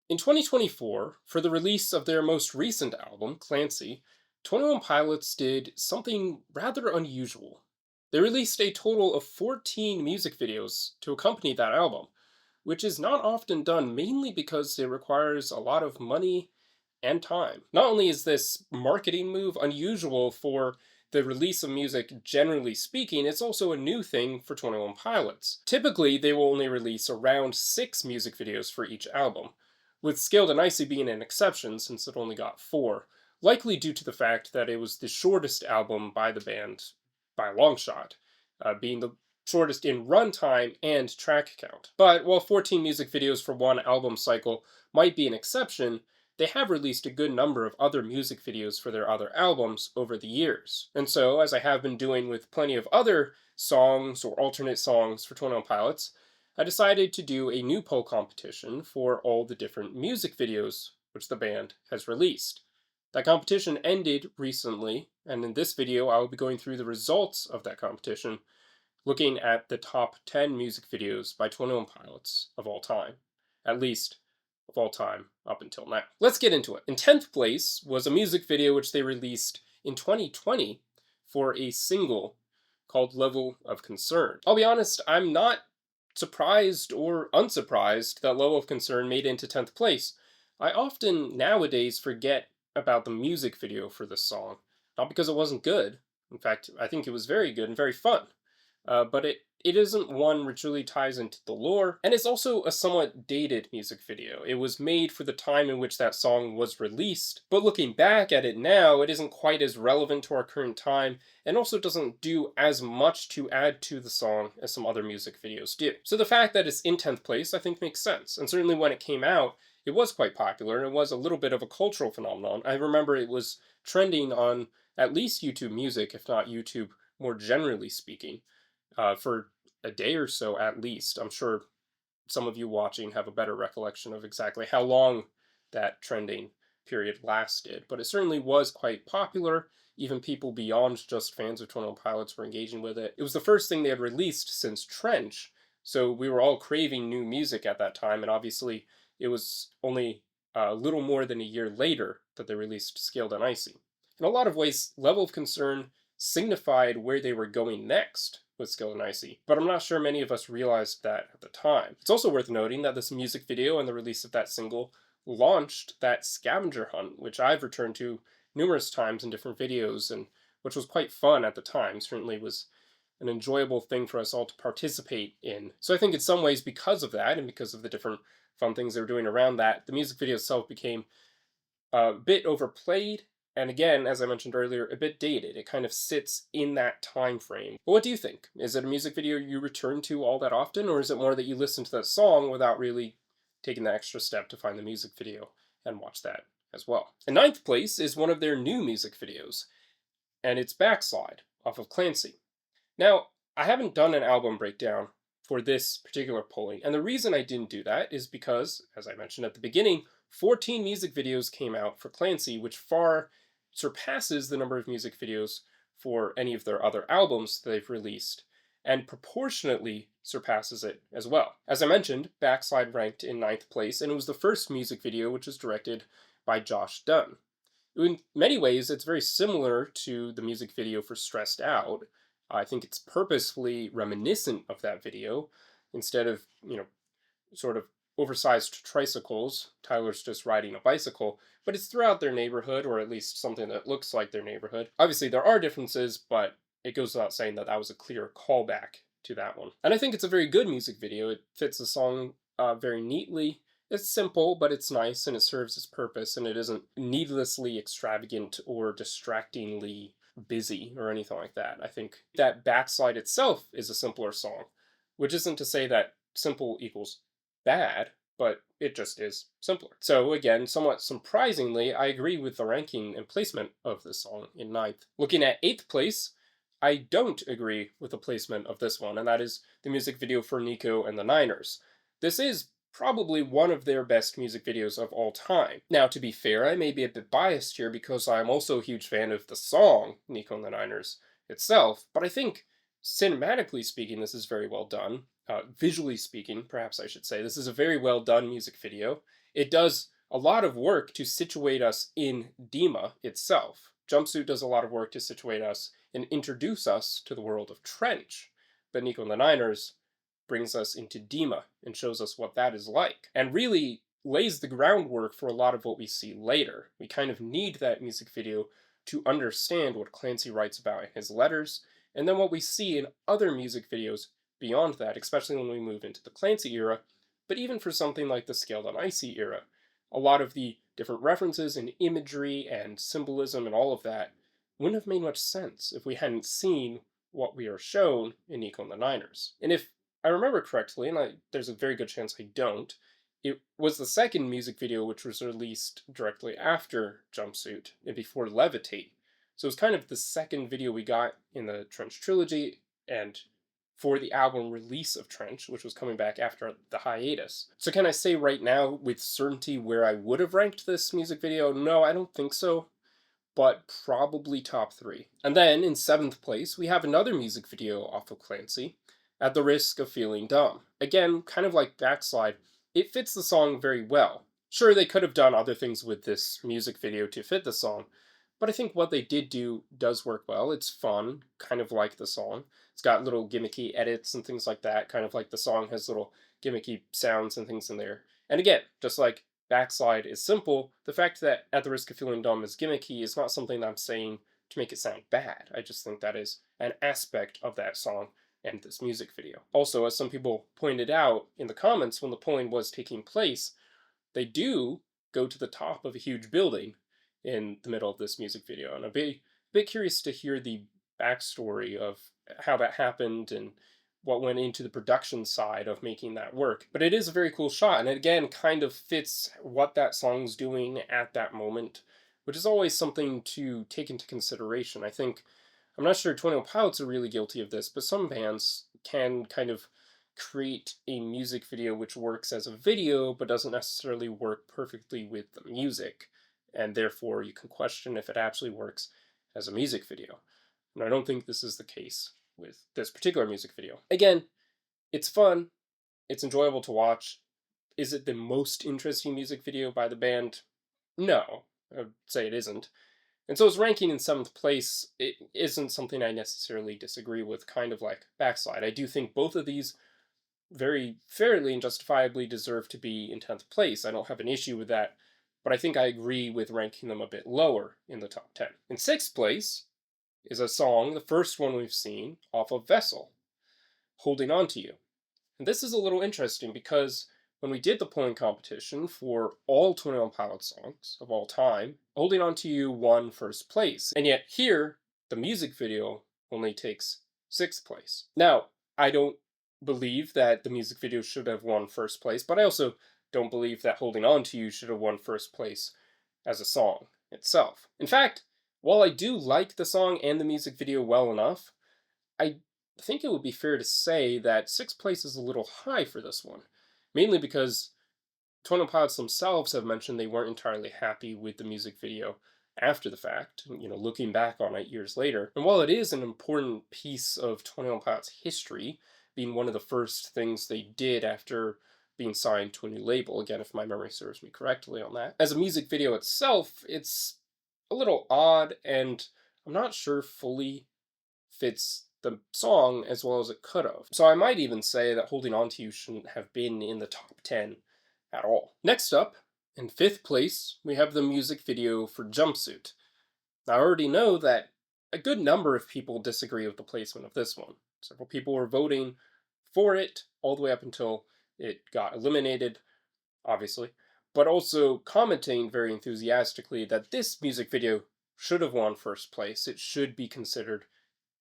In 2024, for the release of their most recent album, Clancy, 21 Pilots did something rather unusual. They released a total of 14 music videos to accompany that album, which is not often done mainly because it requires a lot of money and time. Not only is this marketing move unusual for the release of music generally speaking, it's also a new thing for 21 Pilots. Typically, they will only release around 6 music videos for each album, with Scaled and Icy being an exception since it only got 4, likely due to the fact that it was the shortest album by the band by a long shot, being the shortest in runtime and track count. But while 14 music videos for one album cycle might be an exception, they have released a good number of other music videos for their other albums over the years. And so, as I have been doing with plenty of other songs or alternate songs for 21 Pilots, I decided to do a new poll competition for all the different music videos which the band has released. That competition ended recently, and in this video I will be going through the results of that competition, looking at the top 10 music videos by 21 Pilots of all time. At least of all time up until now. Let's get into it. In 10th place was a music video which they released in 2020 for a single called Level of Concern. I'll be honest, I'm not surprised or unsurprised that Level of Concern made it into 10th place. I often nowadays forget about the music video for this song, not because it wasn't good. In fact, I think it was very good and very fun. But it isn't one which really ties into the lore, and it's also a somewhat dated music video. It was made for the time in which that song was released, but looking back at it now, it isn't quite as relevant to our current time, and also doesn't do as much to add to the song as some other music videos do. So the fact that it's in 10th place, I think makes sense, and certainly when it came out, it was quite popular, and it was a little bit of a cultural phenomenon. I remember it was trending on at least YouTube Music, if not YouTube more generally speaking, for a day or so at least. I'm sure some of you watching have a better recollection of exactly how long that trending period lasted, but it certainly was quite popular. Even people beyond just fans of 21 Pilots were engaging with it. It was the first thing they had released since Trench, so we were all craving new music at that time, and obviously it was only a little more than a year later that they released Scaled and Icy. In a lot of ways, Level of Concern signified where they were going next with Scaled and Icy, but I'm not sure many of us realized that at the time. It's also worth noting that this music video and the release of that single launched that scavenger hunt, which I've returned to numerous times in different videos, and which was quite fun at the time. Certainly was an enjoyable thing for us all to participate in. So I think in some ways, because of that, and because of the different fun things they were doing around that, the music video itself became a bit overplayed, and again, as I mentioned earlier, a bit dated. It kind of sits in that time frame. But what do you think? Is it a music video you return to all that often, or is it more that you listen to that song without really taking the extra step to find the music video and watch that as well? In 9th place is one of their new music videos, and it's Backslide off of Clancy. Now, I haven't done an album breakdown for this particular polling, and the reason I didn't do that is because, as I mentioned at the beginning, 14 music videos came out for Clancy, which far surpasses the number of music videos for any of their other albums that they've released, and proportionately surpasses it as well. As I mentioned, Backslide ranked in 9th place, and it was the first music video which was directed by Josh Dunn. In many ways, it's very similar to the music video for Stressed Out. I think it's purposefully reminiscent of that video. Instead of, sort of oversized tricycles, Tyler's just riding a bicycle, but it's throughout their neighborhood, or at least something that looks like their neighborhood. Obviously, there are differences, but it goes without saying that that was a clear callback to that one. And I think it's a very good music video. It fits the song very neatly. It's simple, but it's nice, and it serves its purpose, and it isn't needlessly extravagant or distractingly busy or anything like that. I think that Backslide itself is a simpler song, which isn't to say that simple equals bad, but it just is simpler. So again, somewhat surprisingly, I agree with the ranking and placement of this song in 9th. Looking at 8th place, I don't agree with the placement of this one, and that is the music video for Nico and the Niners. This is probably one of their best music videos of all time. Now, to be fair, I may be a bit biased here because I'm also a huge fan of the song Nico and the Niners itself, but I think cinematically speaking, this is very well done. visually speaking, perhaps I should say. This is a very well done music video. It does a lot of work to situate us in Dima itself. Jumpsuit does a lot of work to situate us and introduce us to the world of Trench. But Nico and the Niners brings us into Dima and shows us what that is like. And really lays the groundwork for a lot of what we see later. We kind of need that music video to understand what Clancy writes about in his letters, and then what we see in other music videos beyond that, especially when we move into the Clancy era, but even for something like the Scaled on Icy era. A lot of the different references and imagery and symbolism and all of that wouldn't have made much sense if we hadn't seen what we are shown in Nico and the Niners. And if I remember correctly, and there's a very good chance I don't, it was the second music video which was released directly after Jumpsuit and before Levitate. So it was kind of the second video we got in the Trench trilogy, and for the album release of Trench, which was coming back after the hiatus. So can I say right now with certainty where I would have ranked this music video? No, I don't think so, but probably top 3. And then in 7th place, we have another music video off of Clancy, At the Risk of Feeling Dumb. Again, kind of like Backslide, it fits the song very well. Sure, they could have done other things with this music video to fit the song, but I think what they did do does work well. It's fun, kind of like the song. It's got little gimmicky edits and things like that, kind of like the song has little gimmicky sounds and things in there. And again, just like Backslide is simple, the fact that At the Risk of Feeling Dumb is gimmicky is not something that I'm saying to make it sound bad. I just think that is an aspect of that song and this music video. Also, as some people pointed out in the comments when the polling was taking place, they do go to the top of a huge building in the middle of this music video. And I'd be a bit curious to hear the backstory of how that happened and what went into the production side of making that work. But it is a very cool shot, and it again kind of fits what that song's doing at that moment, which is always something to take into consideration. I think, I'm not sure 21 Pilots are really guilty of this, but some bands can kind of create a music video which works as a video but doesn't necessarily work perfectly with the music, and therefore you can question if it actually works as a music video. And I don't think this is the case with this particular music video. Again, it's fun, it's enjoyable to watch. Is it the most interesting music video by the band? No, I would say it isn't. And so its ranking in 7th place, it isn't something I necessarily disagree with, kind of like Backslide. I do think both of these very fairly and justifiably deserve to be in 10th place. I don't have an issue with that, but I think I agree with ranking them a bit lower in the top 10. In 6th place is a song, the first one we've seen, off of Vessel, Holding On To You. And this is a little interesting because when we did the polling competition for all 21 Pilots songs of all time, Holding On To You won 1st place. And yet here, the music video only takes 6th place. Now, I don't believe that the music video should have won 1st place, but I also don't believe that Holding On To You should have won 1st place as a song itself. In fact, while I do like the song and the music video well enough, I think it would be fair to say that 6th place is a little high for this one. Mainly because 21 Pilots themselves have mentioned they weren't entirely happy with the music video after the fact, looking back on it years later. And while it is an important piece of 21 Pilots history, being one of the first things they did after being signed to a new label, again, if my memory serves me correctly on that, as a music video itself, it's a little odd, and I'm not sure fully fits the song as well as it could have. So I might even say that Holding On To You shouldn't have been in the top 10 at all. Next up, in 5th place, we have the music video for Jumpsuit. Now, I already know that a good number of people disagree with the placement of this one. Several people were voting for it all the way up until it got eliminated, obviously, but also commenting very enthusiastically that this music video should have won 1st place. It should be considered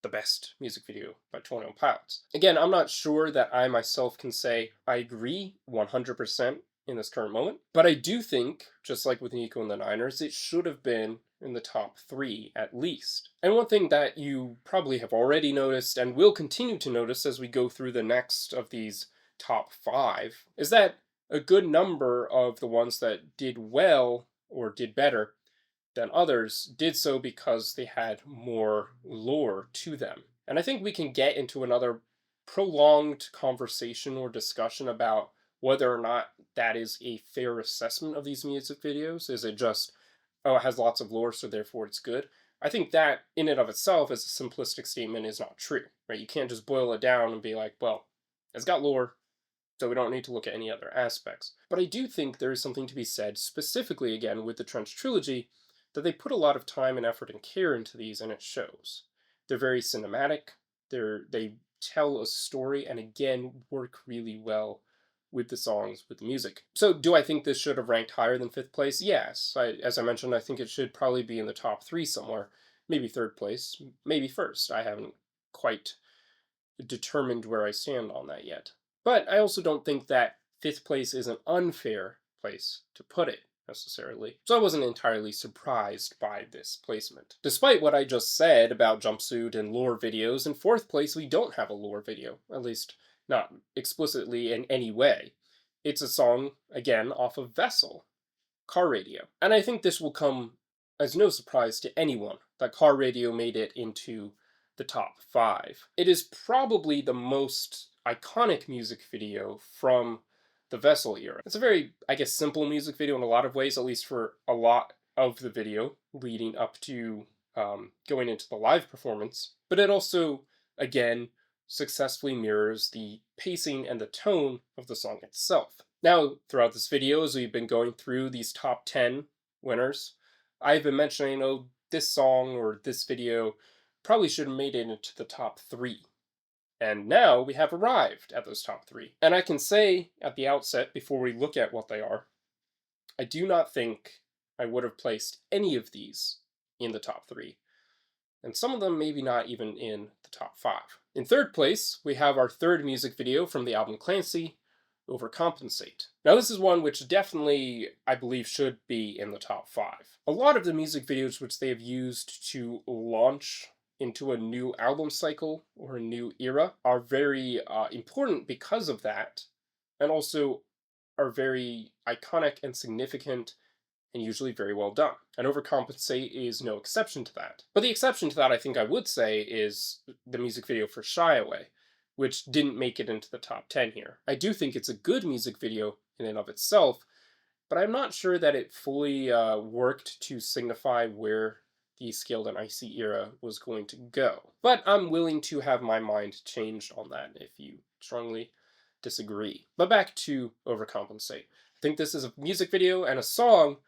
the best music video by 21 Pilots. Again, I'm not sure that I myself can say I agree 100% in this current moment, but I do think, just like with Nico and the Niners, it should have been in the top 3 at least. And one thing that you probably have already noticed and will continue to notice as we go through the next of these top 5 is that a good number of the ones that did well or did better than others did so because they had more lore to them. And I think we can get into another prolonged conversation or discussion about whether or not that is a fair assessment of these music videos. Is it just, oh, it has lots of lore, so therefore it's good? I think that, in and of itself, as a simplistic statement, is not true, right? You can't just boil it down and be like, well, it's got lore, so we don't need to look at any other aspects. But I do think there is something to be said, specifically again with the Trench trilogy, that they put a lot of time and effort and care into these, and it shows. They're very cinematic. They tell a story, and again work really well with the songs, with the music. So, do I think this should have ranked higher than fifth place? Yes. As I mentioned, I think it should probably be in the top three somewhere. Maybe third place, maybe first. I haven't quite determined where I stand on that yet. But I also don't think that fifth place is an unfair place to put it necessarily. So I wasn't entirely surprised by this placement. Despite what I just said about Jumpsuit and lore videos, in fourth place we don't have a lore video, at least not explicitly in any way. It's a song, again, off of Vessel, Car Radio. And I think this will come as no surprise to anyone that Car Radio made it into the top 5. It is probably the most iconic music video from the Vessel era. It's a very, I guess, simple music video in a lot of ways, at least for a lot of the video leading up to going into the live performance. But it also, again, successfully mirrors the pacing and the tone of the song itself. Now, throughout this video, as we've been going through these top 10 winners, I've been mentioning, oh, this song or this video probably should have made it into the top 3. And now we have arrived at those top 3. And I can say at the outset, before we look at what they are, I do not think I would have placed any of these in the top 3. And some of them maybe not even in the top 5. In third place, we have our third music video from the album Clancy, Overcompensate. Now this is one which definitely, I believe, should be in the top 5. A lot of the music videos which they have used to launch into a new album cycle or a new era are very important because of that, and also are very iconic and significant and usually very well done. And Overcompensate is no exception to that. But the exception to that, I think I would say, is the music video for Shy Away, which didn't make it into the top 10 here. I do think it's a good music video in and of itself, but I'm not sure that it fully worked to signify where the Scaled and Icy era was going to go. But I'm willing to have my mind changed on that if you strongly disagree. But back to Overcompensate. I think this is a music video and a song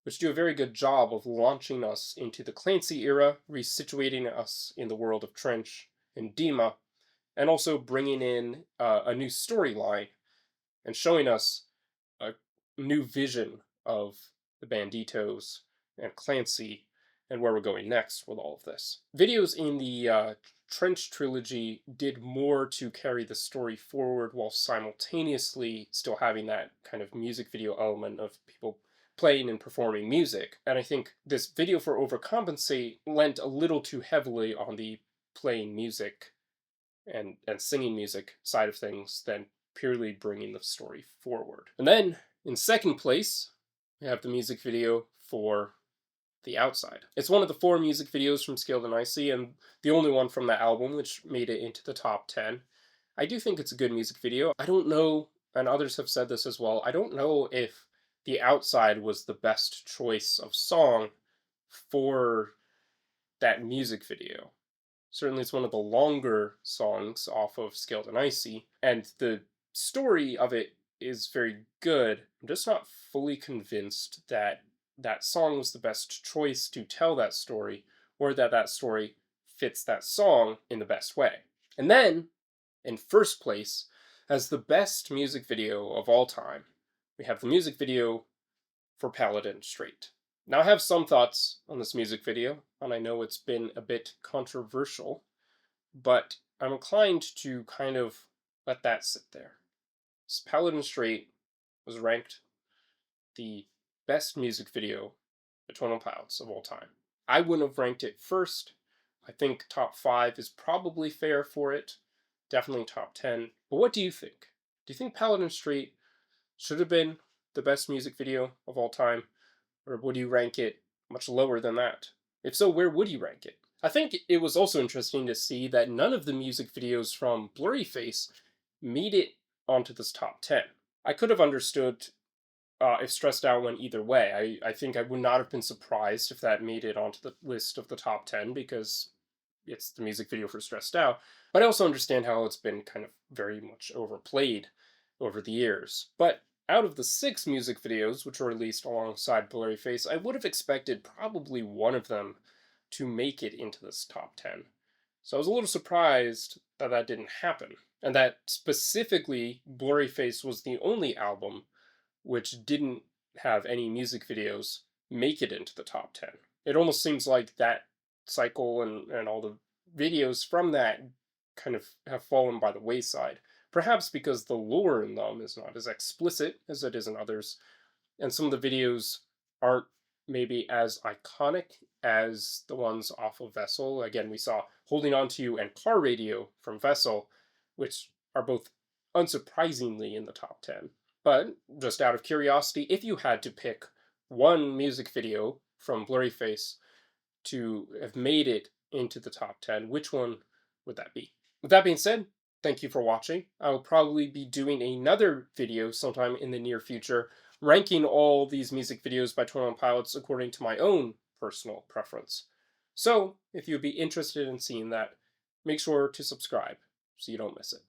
which do a very good job of launching us into the Clancy era, resituating us in the world of Trench and Dima, and also bringing in a new storyline and showing us a new vision of the Banditos and Clancy and where we're going next with all of this. Videos in the Trench trilogy did more to carry the story forward while simultaneously still having that kind of music video element of people playing and performing music. And I think this video for Overcompensate lent a little too heavily on the playing music and singing music side of things than purely bringing the story forward. And then, in second place, we have the music video for The Outside. It's one of the 4 music videos from Scaled and Icy, and the only one from the album which made it into the top 10. I do think it's a good music video. I don't know, and others have said this as well, I don't know if The Outside was the best choice of song for that music video. Certainly it's one of the longer songs off of Scaled and Icy, and the story of it is very good. I'm just not fully convinced that that song was the best choice to tell that story, or that that story fits that song in the best way. And then, in first place, as the best music video of all time, we have the music video for Paladin Straight. Now I have some thoughts on this music video, and I know it's been a bit controversial, but I'm inclined to kind of let that sit there. So Paladin Straight was ranked the best music video by 21pilots of all time. I wouldn't have ranked it first. I think top 5 is probably fair for it. Definitely top 10. But what do you think? Do you think Paladin Straight should have been the best music video of all time? Or would you rank it much lower than that? If so, where would you rank it? I think it was also interesting to see that none of the music videos from Blurryface made it onto this top 10. I could have understood if Stressed Out went either way. I think I would not have been surprised if that made it onto the list of the top 10 because it's the music video for Stressed Out. But I also understand how it's been kind of very much overplayed over the years. But out of the six music videos which were released alongside Blurryface, I would have expected probably one of them to make it into this top 10. So I was a little surprised that that didn't happen, and that specifically Blurryface was the only album which didn't have any music videos make it into the top 10. It almost seems like that cycle and all the videos from that kind of have fallen by the wayside. Perhaps because the lore in them is not as explicit as it is in others, and some of the videos aren't maybe as iconic as the ones off of Vessel. Again, we saw Holding On to You and Car Radio from Vessel, which are both unsurprisingly in the top 10. But just out of curiosity, if you had to pick one music video from Blurryface to have made it into the top 10, which one would that be? With that being said, thank you for watching. I will probably be doing another video sometime in the near future, ranking all these music videos by 21 Pilots according to my own personal preference. So, if you'd be interested in seeing that, make sure to subscribe so you don't miss it.